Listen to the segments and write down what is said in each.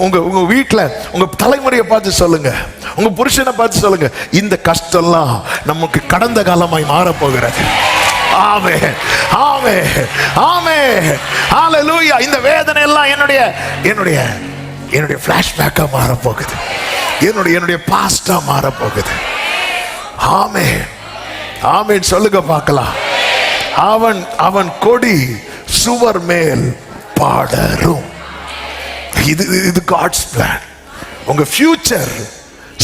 உங்க உங்க வீட்டுல உங்க தலைமுறையை பார்த்து சொல்லுங்க, உங்க புருஷனை பார்த்து சொல்லுங்க, இந்த கஷ்டம்லாம் நமக்கு கடந்த காலமாய் மாறப்போகிறது. ஆமே ஆமே ஆமே ஹல்லேலூயா. இந்த வேதனை எல்லாம் என்னுடைய என்னுடைய என்னுடைய பிளாஷ்பேக்கா மாறப்போகுது, என்னுடைய பாஸ்டா மாறப்போகுது. ஆமே ஆமேன் சொல்லுங்க பார்க்கலாம். அவன் அவன் கொடி சுவர் மேல் பாடரும். இது காட்ஸ் பிளான். உங்க ஃபியூச்சர்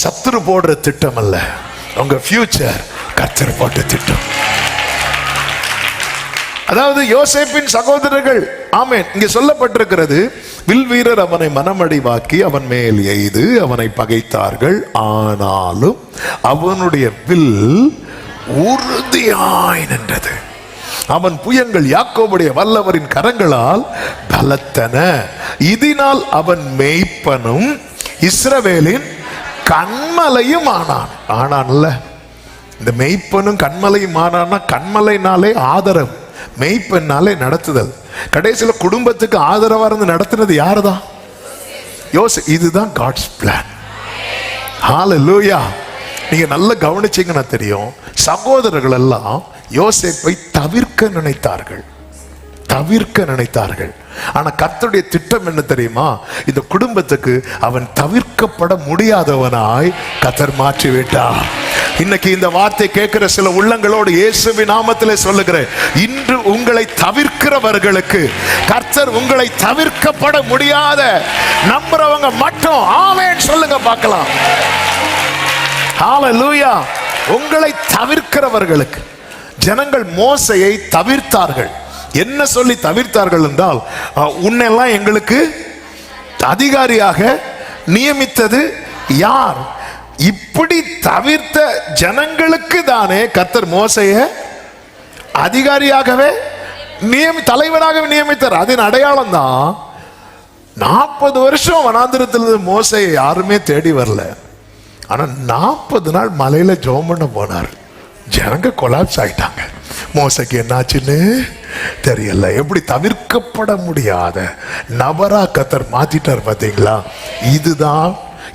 சத்துரு போடுற திட்டம் அல்ல, உங்க ஃபியூச்சர் கர்த்தர் போட்ட திட்டம். அதாவது யோசேப்பின் சகோதரர்கள், ஆமென், இங்கே சொல்லப்பட்டிருக்கிறது, வில் வீரர் அவனை மனமடிவாக்கி அவன் மேல் எய்து அவனை பகைத்தார்கள், ஆனாலும் அவனுடைய வில் உறுதியாய் நின்றது. அவன் புயங்கள் யாக்கோபுடைய வல்லவரின் கரங்களால் பலத்தன. இதனால் அவன் மேய்ப்பனும் இஸ்ரவேலின் கண்மலையும் ஆனான். ஆனான்ல, இந்த மேய்ப்பனும் கண்மலையும் ஆனான்னா, கண்மலைனாலே ஆதரவு, மேய்ப்பனாலே நடத்துதல். கடைசியில் குடும்பத்துக்கு ஆதரவா இருந்து நடத்துனது யாருதான்? இதுதான் காட்ஸ் பிளான். ஹல்லேலூயா. நீங்க நல்லா கவனிச்சீங்கன்னா தெரியும், சகோதரர்கள் எல்லாம் யோசேப்பை தவிர்க்க நினைத்தார்கள். ஆனா கர்த்தருடைய திட்டம் என்ன தெரியுமா? இந்த குடும்பத்துக்கு அவன் தவிர்க்கப்பட முடியாதவனாய் கர்த்தர் மாற்றி விட்டார். இன்னைக்கு இந்த வார்த்தை கேட்கிற சில உள்ளங்களோடு இயேசுவின் நாமத்திலே சொல்லுகிறேன், இன்று உங்களை தவிர்க்கிறவர்களுக்கு கர்த்தர் உங்களை தவிர்க்கப்பட முடியாத நம்புறவங்க மட்டும் ஆமென் சொல்லுங்க பார்க்கலாம். ஹல்லேலூயா. உங்களை தவிர்க்கிறவர்களுக்கு, ஜனங்கள் மோசையை தவிர்த்தார்கள். என்ன சொல்லி தவிர்த்தார்கள் என்றால், உன்னெல்லாம் எங்களுக்கு அதிகாரியாக நியமித்தது யார்? இப்படி தவிர்த்த ஜனங்களுக்கு தானே கர்த்தர் மோசைய அதிகாரியாகவே தலைவராகவே நியமித்தார். அதன் அடையாளம் தான் 40 வருஷம் வனாந்திரத்தில் மோசையை யாருமே தேடி வரல. ஆனா 40 நாள் மலையில ஜெபம் பண்ண போனார். ஜனங்க கொலாப்ஸ் ஆயிட்டாங்க. மோசைக்கு என்னாச்சுன்னு தெரியல. எப்படி தவிர்க்கப்பட முடியாத நபரா கர்த்தர் மாத்திட்டார் பாத்தீங்களா? இதுதான்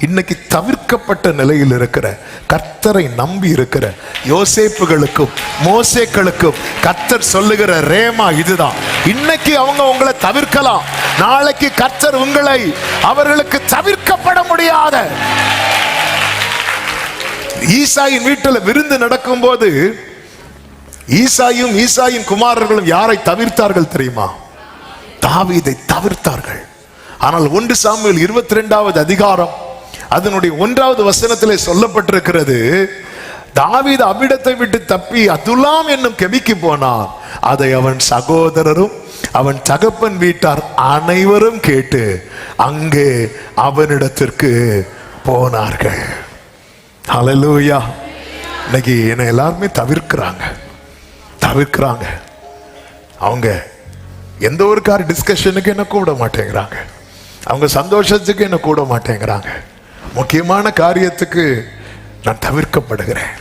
இன்னைக்கு தவிர்க்கப்பட்ட நிலையில் இருக்கிற, கர்த்தரை நம்பி இருக்கிற யோசேப்புகளுக்கும் மோசேக்களுக்கும் கர்த்தர் சொல்லுகிற ரேமா இதுதான். இன்னைக்கு அவங்க உங்களை தவிர்க்கலாம், நாளைக்கு கர்த்தர் உங்களை அவர்களுக்கு தவிர்க்கப்பட முடியாத. ஈசாயின் வீட்டில் விருந்து நடக்கும் போது ஈசாயின் குமாரர்களும் யாரை தவிர்த்தார்கள் தெரியுமா? தாவீதை தவிர்த்தார்கள். ஆனால் 1 சாமுவேல் 22வது அதிகாரம் அதனுடைய 1வது வசனத்திலே சொல்லப்பட்டிருக்கிறது, தாவீது அவ்விடத்தை விட்டு தப்பி அதுலாம் என்னும் கெபிக்கு போனான். அதை அவன் சகோதரரும் அவன் தகப்பன் வீட்டார் அனைவரும் கேட்டு அங்கே அவனிடத்திற்கு போனார்கள். ஹல்லேலூயா. இன்னைக்கு என்ன எல்லாருமே தவிர்க்கிறாங்க. அவங்க எந்த ஒரு டிஸ்கஷனுக்கு என்ன கூட மாட்டேங்கிறாங்க, அவங்க சந்தோஷத்துக்கு என்ன கூட மாட்டேங்கிறாங்க. முக்கியமான காரியத்துக்கு நான் தவிர்க்கப்படுகிறேன்.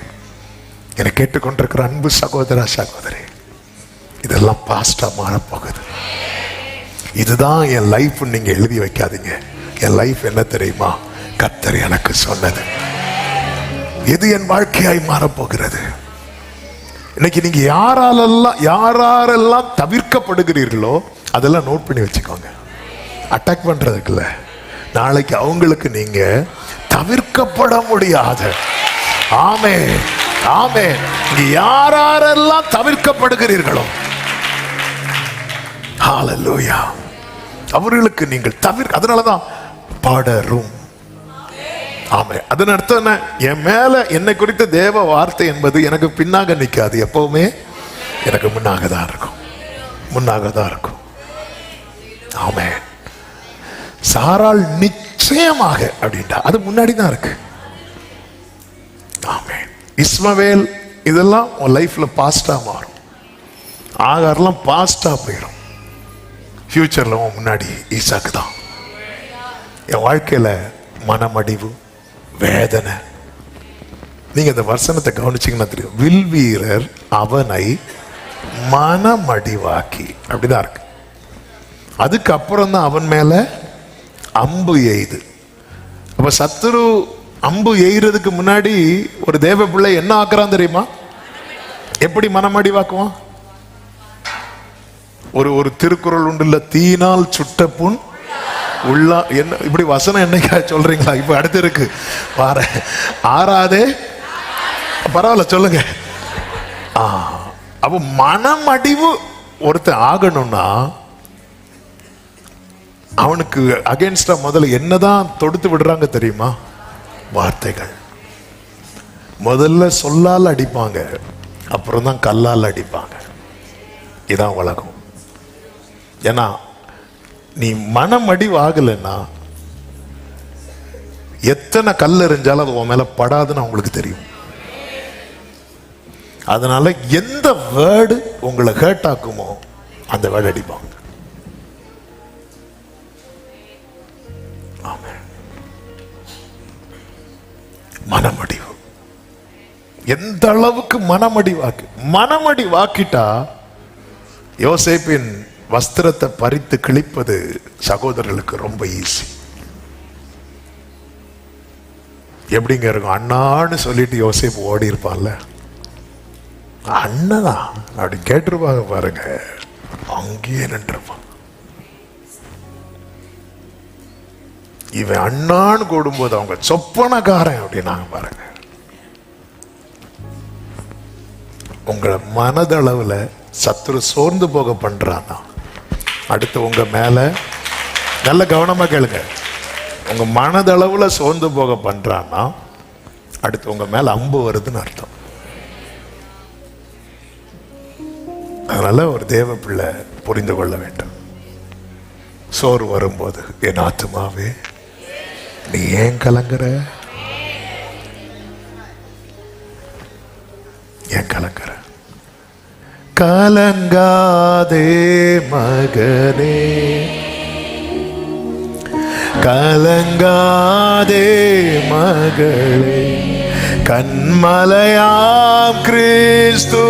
என்னை கேட்டுக்கொண்டிருக்கிற அன்பு சகோதரா சகோதரி, இதெல்லாம் பாஸ்டா மாறப்போகுது. இதுதான் என் லைஃப் நீங்க எழுதி வைக்காதீங்க. என் லைஃப் என்ன தெரியுமா? கர்த்தர் எனக்கு சொன்னது. இது என் வாழ்க்கையாய் மாறப்போகிறது. இன்னைக்கு நீங்க யாரெல்லாம் தவிர்க்கப்படுகிறீர்களோ அதெல்லாம் நோட் பண்ணி வச்சுக்கோங்க. அட்டாக் பண்றதுக்கு இல்ல, நாளைக்கு அவங்களுக்கு நீங்க தவிர்க்கப்பட முடியாத. ஆமே ஆமே. யாரெல்லாம் தவிர்க்கப்படுகிறீர்களோ ஹல்லேலூயா, அவர்களுக்கு நீங்கள் அதனாலதான் படரும். ஆமே. அதன் அர்த்தம் என்ன? என் மேல என்னை குறித்த தேவ வார்த்தை என்பது எனக்கு பின்னாக நிற்காது, எப்பவுமே எனக்கு முன்னாக தான் இருக்கும். ஆமே. சாராள் நிச்சயமாக அப்படின்டா, அது முன்னாடி தான் இருக்கு. ஆமே. இஸ்மவேல் இதெல்லாம் உன் லைஃப்ல பாஸ்டா மாறும். ஆகார்லாம் பாஸ்டா போயிடும். ஃபியூச்சர்ல உன் முன்னாடி ஈசாக்கு தான். என் வாழ்க்கையில மனமடிவு, வேதனை. நீங்க இந்த வசனத்தை கவனிச்சீங்கன்னா தெரியும், வில் வீரர் அவனை மனமடிவாக்கி, அப்படிதான் இருக்கு. அதுக்கப்புறம் தான் அவன் மேல அம்பு எய்து. அப்ப சத்துரு அம்பு எய்கிறதுக்கு முன்னாடி ஒரு தேவ பிள்ளை என்ன ஆக்குறான் தெரியுமா? எப்படி மனமடிவாக்குவான்? ஒரு திருக்குறள் உண்டுல்ல, தீனால் சுட்ட புண் உள்ளா. என்ன இப்படி வசனம் என்னைக்கா சொல்றீங்களா? இப்ப அடுத்து இருக்கு பாரு, ஆறாதே பரவாயில்ல சொல்லுங்க. அப்ப மனமடிவு ஒருத்தன் ஆகணும்னா அவனுக்கு அகைன்ஸ்டா முதல்ல என்னதான் தொடுத்து விடுறாங்க தெரியுமா? வார்த்தைகள். முதல்ல சொல்லால் அடிப்பாங்க, அப்புறம் தான் கல்லால் அடிப்பாங்க. இதான் உலகம். ஏன்னா நீ மனமடிவு ஆகலைன்னா எத்தனை கல் எறிஞ்சாலும் அது உன் மேல படாதுன்னு அவங்களுக்கு தெரியும். அதனால எந்த வேர்டு உங்களை ஹர்ட் ஆக்குமோ அந்த வேர்டு அடிப்பாங்க. மனமடிவு எந்த அளவுக்கு மனமடி வாக்கிட்டா யோசேப்பின் வஸ்திரத்தை பறித்து கிழிப்பது சகோதரர்களுக்கு ரொம்ப ஈஸி. எப்படிங்க இருக்கும்? அண்ணான்னு சொல்லிட்டு யோசேப்பு ஓடி இருப்பான்ல, அண்ணதான் அப்படி கேட்டிருப்பாங்க பாருங்க, அங்கேயே நின்றுப்பான். இவன் அண்ணான்னு கூடும்போது அவங்க சொப்பனக்காரன் அப்படின்னாங்க பாருங்க. உங்களை மனதளவுல சத்துரு சோர்ந்து போக பண்றான்னா அடுத்து உங்க மேல, நல்ல கவனமா கேளுங்க, உங்க மனதளவுல சோர்ந்து போக பண்றான்னா அடுத்து உங்க மேல அம்பு வருதுன்னு அர்த்தம். அதனால ஒரு தேவ பிள்ளை புரிந்து கொள்ள வேண்டும். சோறு வரும்போது என் ஆத்துமாவே நீ ஏன் கலங்குற? ஏன் கலங்குற? கலங்காதே மகனே, கலங்காதே மகளே, கண்மலையாம் கிறிஸ்து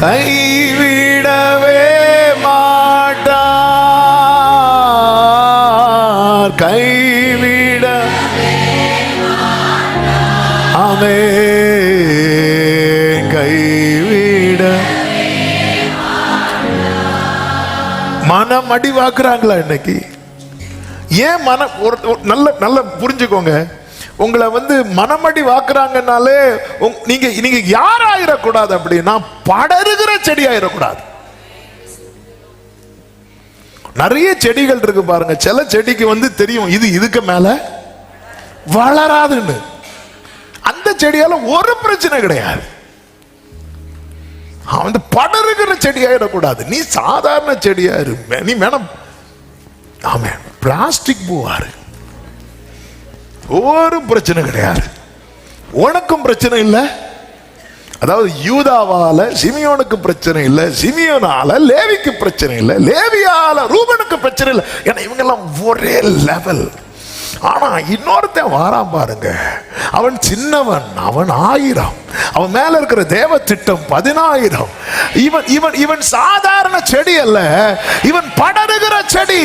கைவிடவே மாட்டார், கைவிட ஆமென், கைவிட. மனம் அடிவாக்குறாங்களா இன்னைக்கு? ஏன் மனம் நல்ல புரிஞ்சுக்கோங்க. உங்களை மனமடி வாக்குறாங்கனாலே நீங்க யாராயிடக்கூடாது அப்படின்னா படருகிற செடி ஆயிடக்கூடாது. நிறைய செடிகள் இருக்கு பாருங்க, சில செடிக்கு தெரியும் இது இதுக்கு மேல வளராதுன்னு. அந்த செடியால ஒரு பிரச்சனை கிடையாது. படருகிற செடி ஆயிடக்கூடாது. நீ சாதாரண செடியா இரு, நீ வேணாம் ஆமே பிளாஸ்டிக் பூவாரு, ஒரு பிரச்சனை கிடையாது. உனக்கும் பிரச்சனை இல்லை. அதாவது யூதாவால சிமியோனுக்கு பிரச்சனை இல்லை, சிமியோனால லேவிக்கு பிரச்சனை இல்லை, லேவியால ரூபனுக்கு பிரச்சனை இல்லை. ஏன்னா இவங்க எல்லாம் ஒரே லெவல். ஆனா இன்னொருத்தன் வாரான் பாருங்க, அவன் சின்னவன், அவன் 1000, அவன் மேல இருக்கிற தேவ திட்டம் 10000. இவன் சாதாரண செடி அல்ல, இவன் படருகிற செடி.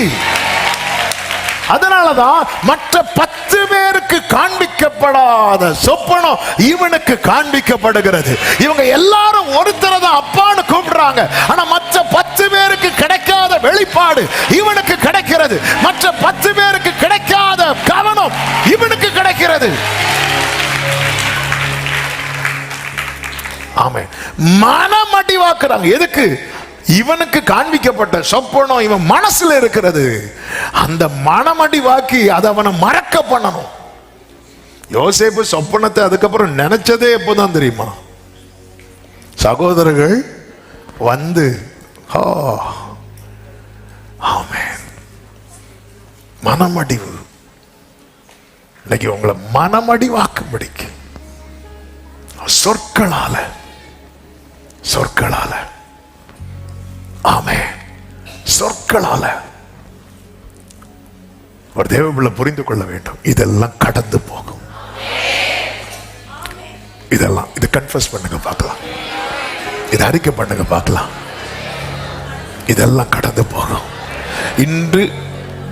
அதனாலதான் மற்ற 10 பேருக்கு காண்பிக்கப்படாத சொப்பனம் இவனுக்கு காண்பிக்கப்படுகிறது. இவங்க எல்லாரும் ஒருத்தரை தான் அப்பான்னு கூப்பிடுறாங்க. ஆனா மற்ற 10 பேருக்கு கிடைக்காத வெளிப்பாடு இவனுக்கு கிடைக்கிறது. மற்ற 10 பேருக்கு கிடைக்காத கவனம் இவனுக்கு கிடைக்கிறது. ஆமென். மனமடி வாக்குறாங்க. எதுக்கு? இவனுக்கு காண்பிக்கப்பட்ட சொப்பனம் இவன் மனசுல இருக்கிறது. அந்த மனமடி வாக்கி அதை அவனை மறக்க பண்ணணும். யோசேப்பு சொப்பனத்தை அதுக்கப்புறம் நினைச்சதே எப்போதான் தெரியுமா? சகோதரர்கள் ஆமென், மனமடிவு. இன்னைக்கு உங்களை மனமடி வாக்கும்படிக்கு சொற்களால ஆமென், சொற்களால ஒரு தேவ பிள்ளை புரிந்து கொள்ள வேண்டும். இதெல்லாம் கடந்து போகும். இது கன்ஃபஸ் பண்ணுங்க பார்க்கலாம், இது அறிக்கை பண்ணுங்க பார்க்கலாம். இதெல்லாம் கடந்து போகும். இன்று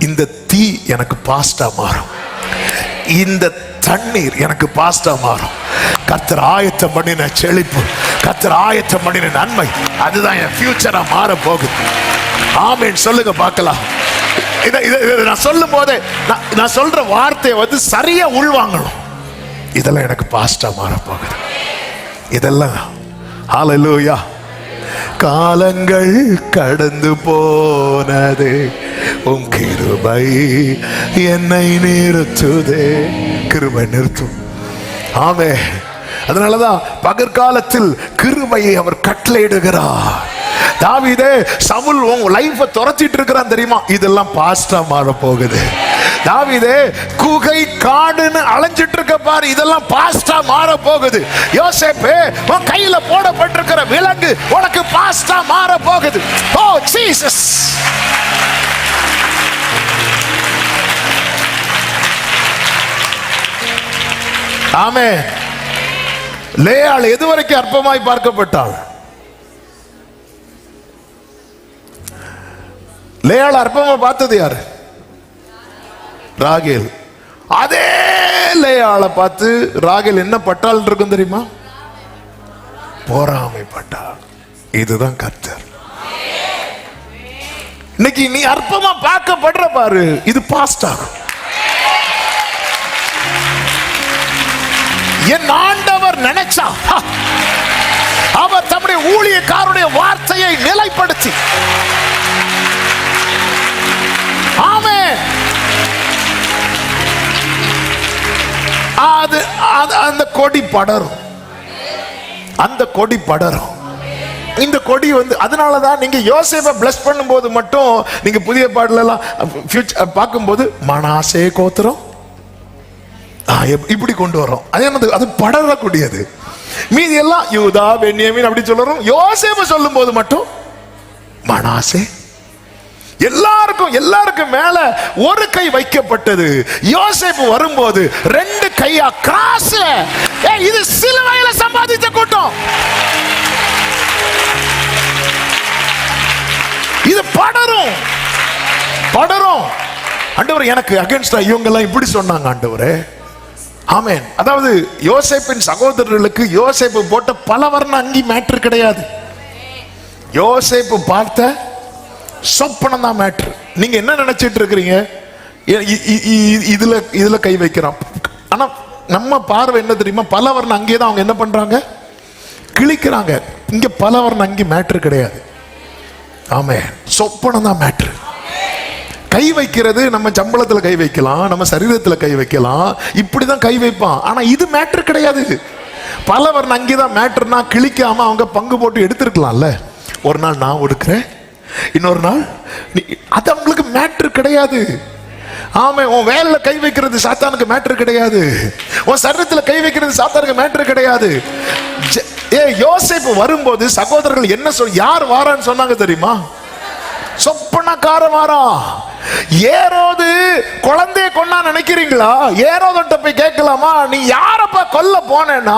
இந்த தீ எனக்கு பாஸ்டா மாறும், இந்த தண்ணீர் எனக்கு பாஸ்டா மாறும். கர்த்தர் ஆயத்தம் பண்ணின செழிப்பு, கர்த்தர் ஆயத்தம் பண்ணின நன்மை, அதுதான் என் ஃபியூச்சரா மாற போகுது. ஆமென் சொல்லுங்க பார்க்கலாம். நான் சொல்லும் போதே நான் சொல்ற வார்த்தையை வந்து சரியா உள்வாங்கணும். இதெல்லாம் எனக்கு பாஸ்டா மாற போகுது. இதெல்லாம் ஹல்லேலூயா. காலங்கள் கடந்து போனது, உம் கிருபை என்னை நிறுத்துதே. கிருபை நிறுத்தும். ஆமே. அதனாலதான் பகற்காலத்தில் கிருபையை அவர் கட்டளையிடுகிறார். தாவீதே, சவுல் உன் லைஃபை துரத்திட்டு இருக்கிறான் தெரியுமா, இதெல்லாம் பாஸ்டா மாற போகுது. தாவீதே, குகை காடுன்னு அலைஞ்சிட்டு இருக்க பாரு, இதெல்லாம் பாஸ்டா மாற போகுது. யோசேப்பே, உன் கையில போடப்பட்டிருக்கிற விலங்கு உனக்கு பாஸ்டா மாற போகுது. ஓ ஜீசஸ். ஆமென். லேயாள் எதுவரைக்கும் அற்பமாய் பார்க்கப்பட்டாள்? லேயாள் அற்பமா பார்த்தது யாரு? ராகேல். அதே லேயாளை பார்த்து ராகேல் என்ன பட்டாள் இருக்கும் தெரியுமா? பொறாமைப்பட்டாள். இதுதான் கர்த்தர். இன்னைக்கு நீ அற்பமா பார்க்கப்படுற பாரு, இது பாஸ்ட் ஆகும். என் ஆண்டவர் நினைச்சா அவர் தம்முடைய ஊழியக்காரருடைய வார்த்தையை நிலைப்படுத்தி, ஆமென், அந்த கொடி படரும், அந்த கொடி படரும். இந்த கொடி வந்து அதனாலதான் நீங்க யோசேப்பை பிளஸ் பண்ணும்போது மட்டும் நீங்க புதிய பாடல எல்லாம் பார்க்கும்போது மனாசே கோத்திரம் இப்படி கொண்டு வரோம். அது படரக்கூடியது. மீதி எல்லாம் யூதா பென்யமீன் அப்படி சொல்றோம். யோசேப்பு சொல்லும் போது மட்டும் மனாசே. எல்லாருக்கும் மேல ஒரு கை வைக்கப்பட்டது. யோசேப்பு வரும்போது ரெண்டு கையா கிராஸ். இது சிலுவையில சம்பாதித்த கூட்டம். இது படரும். ஆண்டவர் எனக்கு அகைன்ஸ்டா இவங்க எல்லாம் இப்படி சொன்னாங்க ஆண்டவரே. ஆமென். அதாவது யோசேப்பின் சகோதரர்களுக்கு யோசேப்பு போட்ட பல வர்ண அங்கி மேட்டர் கிடையாது. யோசேப்பு பார்த்த சொப்பனம் தான் மேட்டர். நீங்க என்ன நினைச்சிட்டு இருக்கிறீங்க? இதுல கை வைக்கிறான். ஆனா நம்ம பார்வை என்ன தெரியுமா? பல வர்ண அங்கே தான் அவங்க என்ன பண்றாங்க, கிழிக்கிறாங்க. இங்க பல வர்ண அங்கி மேட்டர் கிடையாது. ஆமென். சொப்பனம் தான் மேட்டர். கை வைக்கிறது நம்ம சம்பளத்துல கை வைக்கலாம், நம்ம சரீரத்துல கை வைக்கலாம், இப்படிதான் கை வைப்பான். ஆனா இது மேட்டர் கிடையாது. பல வர்ண அங்கி தான் மேட்டர்னா கிழிக்காம அவங்க பங்கு போட்டு எடுத்திருக்கலாம்ல. ஒரு நாள் நான் ஒடுக்கிறேன், இன்னொரு நாள் அது அவங்களுக்கு மேட்டர் கிடையாது. ஆமா, உன் வேலையில கை வைக்கிறது சாத்தானுக்கு மேட்டர் கிடையாது. உன் சரீரத்துல கை வைக்கிறது சாத்தானுக்கு மேட்டர் கிடையாது. யோசேப்பு வரும்போது சகோதரர்கள் என்ன யார் வாரான்னு சொன்னாங்க தெரியுமா? சொப்பனக்கார வாரா. ஏரோது குழந்தைய கொன்னா நினைக்கிறீங்களா? ஏரோதுட்ட போய் கேட்கலாமா, நீ யாரப்பா கொல்ல போனேன்னா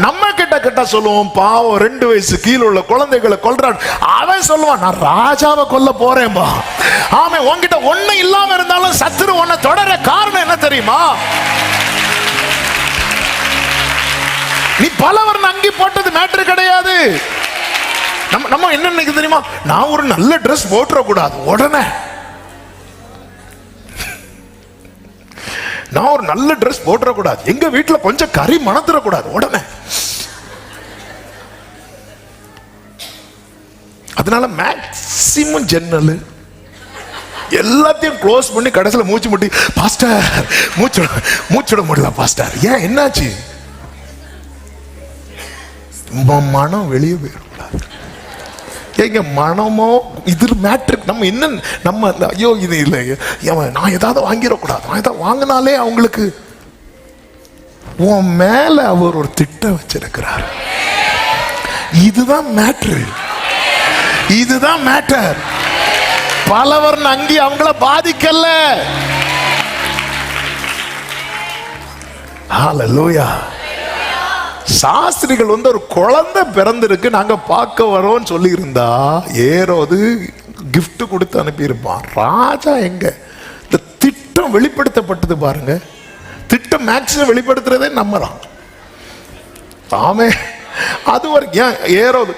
நம்ம கிட்ட சொல்லுவோம், பாவம் 2 வயசு கீழே உள்ள குழந்தைகளை கொல்றான். அவன் சொல்லுவான், நான் ராஜாவை கொல்ல போறேன்பா. ஆமா, உன்கிட்ட ஒண்ணு இல்லாம இருந்தாலும் சத்துரு உன்னை தொடர காரணம் என்ன தெரியுமா? நீ பலவர்ண அங்கி போட்டது மேட்டர் கிடையாது. நம்ம என்ன நினைக்க தெரியுமா? நான் ஒரு நல்ல ட்ரெஸ் போட்டுற கூடாது, உடனே நான் ஒரு நல்ல ட்ரெஸ் போட்டுற கூடாது, எங்க வீட்டுல கொஞ்சம் கறி மணத்துற கூடாது, உடனே. அதனால மேக்சிமம் ஜன்னல் எல்லாத்தையும் க்ளோஸ் பண்ணி கடைசியில் மூச்சு முட்டி, பாஸ்டர் மூச்சுட முடியல பாஸ்டர். ஏன், என்னாச்சு? மனம் வெளியே போயிடும். எங்க மனமோ இது மேட்ரு. நம்ம என்ன நம்ம ஐயோ இது இல்லை, நான் ஏதாவது வாங்கிடக்கூடாது, நான் ஏதாவது வாங்கினாலே அவங்களுக்கு உன் மேல அவர் ஒரு திட்டம் வச்சிருக்கிறார். இதுதான் மேட்ரு, இதுதான் மேட்டர். பலவர்ண அங்கி அவங்கள பாதிக்கல. ஹல்லேலூயா. சாஸ்திரிகள் ஒரு குழந்தை பிறந்திருக்கு நாங்க பார்க்க வரோம்னு சொல்லி இருந்தா, ஏரோது gift கொடுத்து அனுப்பியிருப்பான். ராஜா எங்க? இந்த திட்டம் வெளிப்படுத்தப்பட்டது பாருங்க. திட்டம் மேக்ஸிமம் வெளிப்படுத்துறதே நம்ம தான். ஆமே. அது வரைக்கும் ஏரோது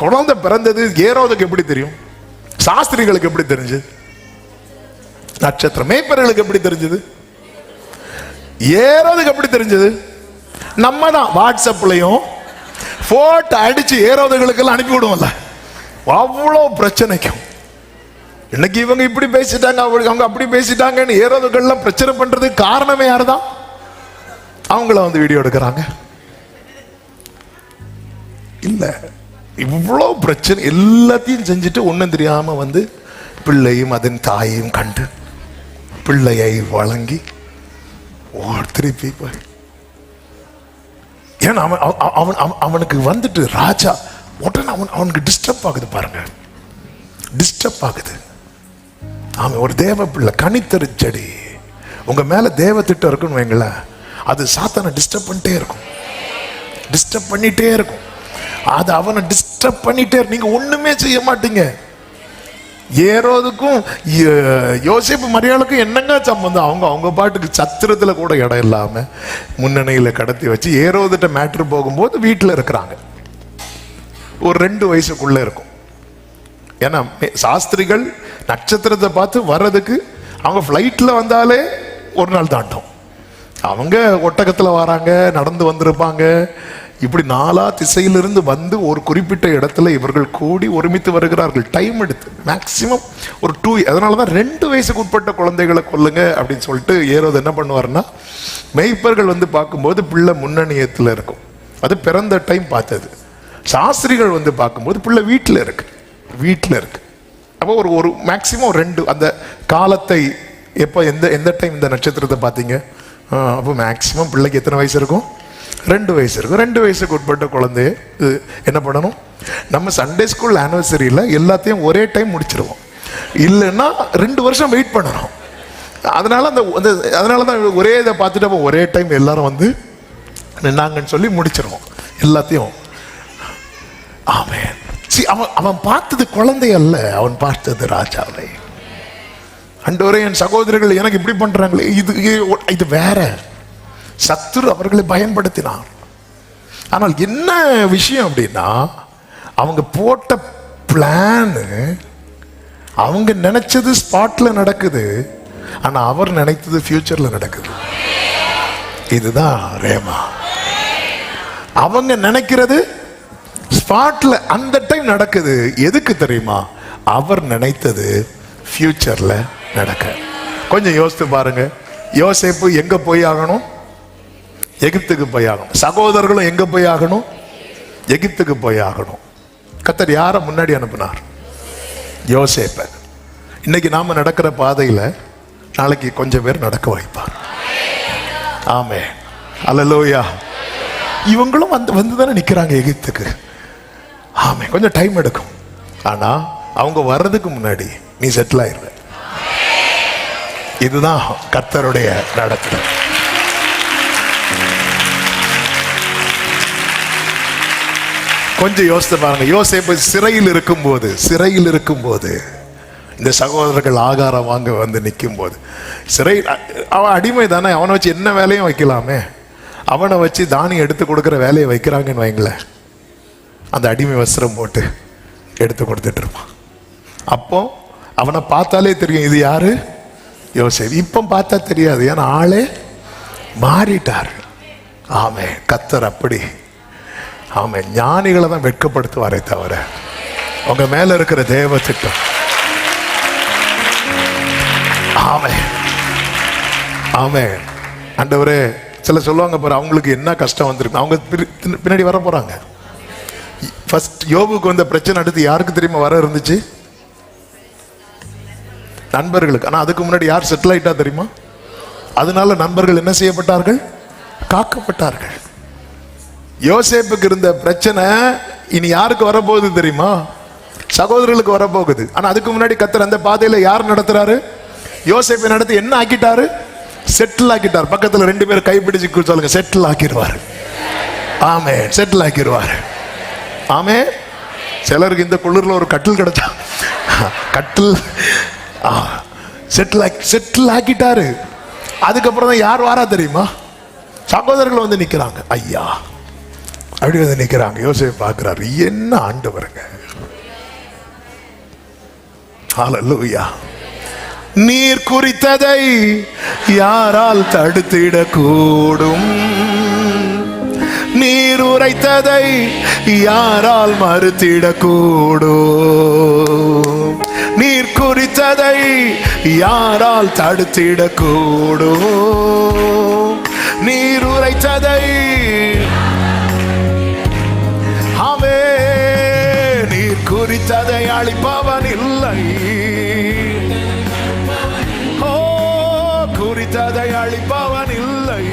குழந்தை பிறந்தது ஏரோதுக்கு எப்படி தெரியும்? சாஸ்திரிகளுக்கு எப்படி தெரிஞ்சது? நட்சத்திரம் மேய்ப்பர்களுக்கு எப்படி தெரிஞ்சது? ஏரோதுக்கு எப்படி தெரிஞ்சது? நம்ம தான் வாட்ஸ்அப்லயும் போட்டோ அடிச்சு ஏரோதுகளுக்கெல்லாம் அனுப்பி விடுவோம்ல. அவ்வளோ பிரச்சனைக்கும் இன்னைக்கு இவங்க இப்படி பேசிட்டாங்க, அவங்க அப்படி பேசிட்டாங்கன்னு ஏரோதுகள்லாம் பிரச்சனை பண்றதுக்கு காரணமே யாருதான்? அவங்கள வந்து வீடியோ எடுக்கிறாங்க. இல்ல இவ்வளோ பிரச்சனை எல்லாத்தையும் செஞ்சுட்டு ஒன்றும் தெரியாம வந்து பிள்ளையும் அதன் தாயையும் கண்டு பிள்ளையை வழங்கி திருப்பி ஏன்னா அவனுக்கு வந்துட்டு ராஜா உடனே அவனுக்கு டிஸ்டர்ப் ஆகுது பாருங்க. டிஸ்டர்ப் ஆகுது. அவன் ஒரு தேவ பிள்ளை, கனித்தரு செடி. உங்க மேல தேவ திட்டம் இருக்குன்னு வைங்களேன், அது சாத்தானை டிஸ்டர்ப் பண்ணிட்டே இருக்கும். டிஸ்டர்ப் பண்ணிட்டே இருக்கும். அது அவனை டிஸ்டர்ப் பண்ணிட்டே. நீங்க ஒண்ணுமே செய்ய மாட்டீங்க. ஏரோதுக்கும் யோசேப்பு மரியாளுக்கும் என்னங்க சம்பந்தம்? அவங்க பாட்டுக்கு சத்திரத்துல கூட இடம் இல்லாம முன்னணியில கடத்தி வச்சு ஏரோதுட்ட மேட்ரு போகும்போது வீட்டுல இருக்கிறாங்க. ஒரு 2 வயசுக்குள்ள இருக்கும். ஏன்னா சாஸ்திரிகள் நட்சத்திரத்தை பார்த்து வர்றதுக்கு அவங்க ஃப்ளைட்ல வந்தாலே ஒரு நாள் தாண்டும். அவங்க ஒட்டகத்துல வராங்க, நடந்து வந்திருப்பாங்க. இப்படி 4 திசையிலிருந்து வந்து ஒரு குறிப்பிட்ட இடத்துல இவர்கள் கூடி ஒருமித்து வருகிறார்கள். டைம் எடுத்து மேக்சிமம் ஒரு 2. அதனாலதான் 2 வயசுக்கு உட்பட்ட குழந்தைகளை கொல்லுங்க அப்படின்னு சொல்லிட்டு ஏரோது என்ன பண்ணுவார்னா, மெய்ப்பர்கள் வந்து பார்க்கும்போது பிள்ளை முன்னணியத்தில் இருக்கும். அது பிறந்த டைம் பார்த்தது. சாஸ்திரிகள் வந்து பார்க்கும்போது பிள்ளை வீட்டில் இருக்கு. அப்போ ஒரு மேக்சிமம் 2 அந்த காலத்தை எப்போ எந்த டைம் இந்த நட்சத்திரத்தை பார்த்தீங்க? அப்போ மேக்சிமம் பிள்ளைக்கு எத்தனை வயசு இருக்கும்? 2 வயசு இருக்கும். 2 வயசுக்கு உட்பட்ட குழந்தைய என்ன பண்ணணும்? நம்ம சண்டே ஸ்கூல் ஆனிவர்சரியில் எல்லாத்தையும் ஒரே டைம் முடிச்சிருவோம். இல்லைன்னா 2 வருஷம் வெயிட் பண்ணணும். அதனால தான் ஒரே இதை பார்த்துட்டு ஒரே டைம் எல்லாரும் வந்து நின்னாங்கன்னு சொல்லி முடிச்சிருவோம் எல்லாத்தையும். ஆமென். அவன் பார்த்தது குழந்தை அல்ல, அவன் பார்த்தது ராஜாவை. ஆண்டவரே, என் சகோதரர்கள் எனக்கு இப்படி பண்றாங்களே, இது வேற. சத்துரு அவர்களை பயன்படுத்தினார். ஆனால் என்ன விஷயம் அப்படின்னா, அவங்க போட்ட பிளான், அவங்க நினைச்சது ஸ்பாட்ல நடக்குது, ஆனா அவர் நினைத்தது ஃபியூச்சர்ல நடக்குது. இதுதான் ரேமா. அவங்க நினைக்கிறது ஸ்பாட்ல அந்த டைம் நடக்குது. எதுக்கு தெரியுமா? அவர் நினைத்தது ஃபியூச்சர்ல நடக்க. கொஞ்சம் யோசித்து பாருங்க. யோசேப்பு எங்க போய் ஆகணும்? எகிப்துக்கு போய் ஆகணும். சகோதரர்களும் எங்க போய் ஆகணும்? எகிப்துக்கு போய் ஆகணும். கர்த்தர் யாரை முன்னாடி அனுப்பினார்? யோசேப்பை. இன்னைக்கு நாம நடக்கிற பாதையில நாளைக்கு கொஞ்சம் பேர் நடக்க வைப்பார். ஆமென். அல்லேலூயா. இவங்களும் வந்து தானே நிக்கிறாங்க எகிப்துக்கு. ஆமென். கொஞ்சம் டைம் எடுக்கும். ஆனா அவங்க வர்றதுக்கு முன்னாடி நீ செட்டில் ஆயிருவ. இதுதான் கர்த்தருடைய நடத்துதல். கொஞ்சம் யோசித்து பாருங்க. யோசேப்பு சிறையில் இருக்கும்போது இந்த சகோதரர்கள் ஆகாரம் வாங்க வந்து நிற்கும் போது, சிறை அவன் அடிமை தானே, அவனை வச்சு என்ன வேலையும் வைக்கலாமே. அவனை வச்சு தானியம் எடுத்து கொடுக்குற வேலையை வைக்கிறாங்கன்னு வைங்களேன், அந்த அடிமை வஸ்திரம் போட்டு எடுத்து கொடுத்துட்டு இருப்பான். அப்போ அவனை பார்த்தாலே தெரியும் இது யாரு? யோசேப்பு. இப்போ பார்த்தா தெரியாது, ஏன்னா ஆளே மாறிட்டார். ஆமே. கர்த்தர் அப்படி ஆமே ஞானிகளை தான் வெட்கப்படுத்துவாரே தவிர உங்க மேல இருக்கிற தேவ திட்டம். ஆமே ஆமே. ஆண்டவரே, சில சொல்லுவாங்க பாரு, அவங்களுக்கு என்ன கஷ்டம் வந்திருக்கு, அவங்க பின்னாடி வர போறாங்க. ஃபர்ஸ்ட் யோபுக்கு வந்த பிரச்சனை அடுத்து யாருக்கு தெரியுமா வர இருந்துச்சு? நண்பர்களுக்கு. ஆனா அதுக்கு முன்னாடி யார் செட்டில் ஆயிட்டா தெரியுமா? அதனால நண்பர்கள் என்ன செய்யப்பட்டார்கள்? காக்கப்பட்டார்கள். யோசேப்புக்கு இருந்த பிரச்சனை இனி யாருக்கு வரப்போகுது தெரியுமா? சகோதரர்களுக்கு வரப்போகுது. ஆனா அதுக்கு முன்னாடி கர்த்தர் அந்த பாதையில யார் நடத்துறாரு? யோசேப்பை நடத்தி என்ன ஆக்கிட்டாரு? செட்டில் ஆக்கிட்டார். பக்கத்துல 2 பேர் கைப்பிடிச்சு சொல்லுங்க, செட்டில் ஆக்கிடுவாரு. ஆமே, செட்டில் ஆக்கிடுவாரு. ஆமே. சிலருக்கு இந்த குளிர்ல ஒரு கட்டில் கிடைச்சா கட்டில் செட்டில் ஆக்கிட்டாரு. அதுக்கப்புறம் தான் யார் வாரா தெரியுமா? சகோதரர்கள் வந்து நிக்கிறாங்க. ஐயா அப்படி வந்து நிக்கிறாங்க. யோசேப்பு பார்க்கிறாரு, என்ன ஆண்டவருங்க. ஹல்லேலூயா. நீர் குறித்ததை யாரால் தடுத்திடக்கூடும்? நீர் உரைத்ததை யாரால் மறுத்திடக்கூடும்? நீர் குறித்ததை யாரால் தடுத்திடக்கூடும்? நீர் உரைத்ததை ஆமே. நீர் குறித்ததை அழிப்பவன் இல்லை. ஓ, குறித்ததை அழிப்பவன் இல்லை.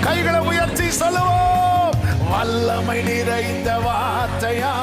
கைகளை உயர்த்தி சொல்லுவோம், வல்லமை நிறைந்த வார்த்தையா